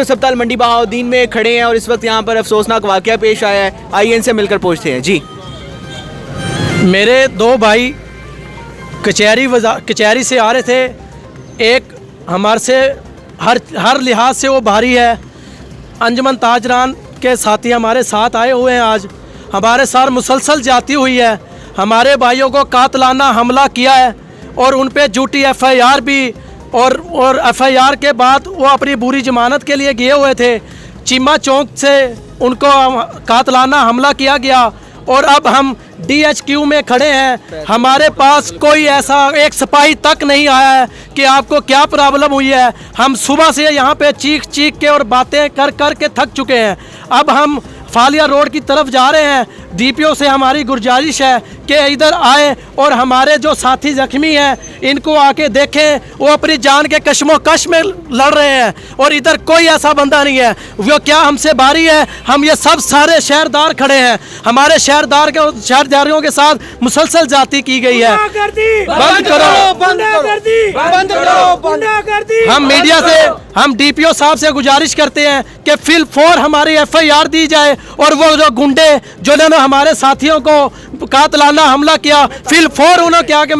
अस्पताल मंडी बहाउद्दीन में खड़े हैं और इस वक्त यहाँ पर अफसोसनाक वाकया पेश आया है। आइए इनसे मिलकर पूछते हैं। जी, मेरे दो भाई कचहरी से आ रहे थे। एक हमारे से हर लिहाज से वो भारी है। अंजुमन ताजरान के साथी हमारे साथ आए हुए हैं। आज हमारे साथ मुसलसल जाती हुई है। हमारे भाइयों को कातलाना हमला किया है और उन पे झूठी FIR भी और FIR के बाद वो अपनी बुरी जमानत के लिए गए हुए थे। चीमा चौक से उनको कातलाना हमला किया गया और अब हम DHQ में खड़े हैं। हमारे पास कोई ऐसा एक सिपाही तक नहीं आया है कि आपको क्या प्रॉब्लम हुई है। हम सुबह से यहाँ पे चीख के और बातें कर के थक चुके हैं। अब हम फालिया रोड की तरफ जा रहे हैं। DPO से हमारी गुजारिश है कि इधर आए और हमारे जो साथी जख्मी हैं इनको आके देखें। वो अपनी जान के कश्मोकश में लड़ रहे हैं और इधर कोई ऐसा बंदा नहीं है। वो क्या हमसे बारी है। हम ये सब सारे शहरदार खड़े हैं। हमारे शहरदारियों के साथ मुसलसल जाति की गई है। बंद करो। हम मीडिया से हम DPO साहब से गुजारिश करते हैं कि फिल 4 हमारी FIR दी जाए और वो जो गुंडे जिन्होंने हमारे साथियों को कातलाना हमला किया फिल 4 उन्होंने क्या कि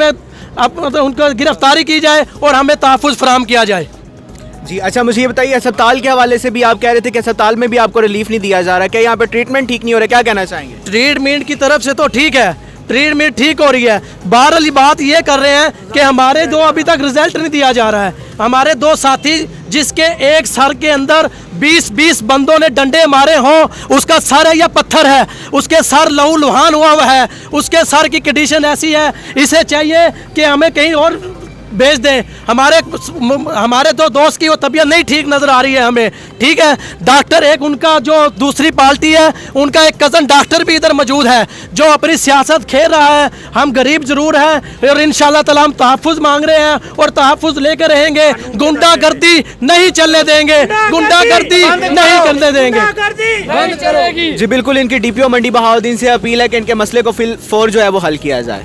उनको गिरफ्तारी की जाए और हमें तहफ़्फ़ुज़ फराहम किया जाए। जी अच्छा, मुझे ये बताइए, अस्पताल के हवाले से भी आप कह रहे थे कि अस्पताल में भी आपको रिलीफ नहीं दिया जा रहा, क्या यहाँ पे ट्रीटमेंट ठीक नहीं हो रहा, क्या कहना चाहेंगे? ट्रीटमेंट की तरफ से तो ठीक है, ट्रीटमेंट ठीक हो रही है। बहरहाल बात ये कर रहे हैं कि हमारे दो अभी तक रिजल्ट नहीं दिया जा रहा है। हमारे दो साथी जिसके एक सर के अंदर 20 बंदों ने डंडे मारे हों, उसका सर है या पत्थर है, उसके सर लहू लुहान हुआ है, उसके सर की कंडीशन ऐसी है, इसे चाहिए कि हमें कहीं और भेज दें। हमारे दो दोस्त की वो तबीयत नहीं ठीक नज़र आ रही है हमें। ठीक है, डॉक्टर एक उनका जो दूसरी पार्टी है उनका एक कज़न डॉक्टर भी इधर मौजूद है जो अपनी सियासत खेल रहा है। हम गरीब ज़रूर हैं और इंशाल्लाह ताला हम तहफ़्फ़ुज़ मांग रहे हैं और तहफ़्फ़ुज़ लेकर रहेंगे। गुंडागर्दी नहीं चलने देंगे, गुंडागर्दी नहीं करने देंगे। जी बिल्कुल, इनकी DPO मंडी बहाउद्दीन से अपील है कि इनके मसले को फिल 4 जो है वो हल किया जाए।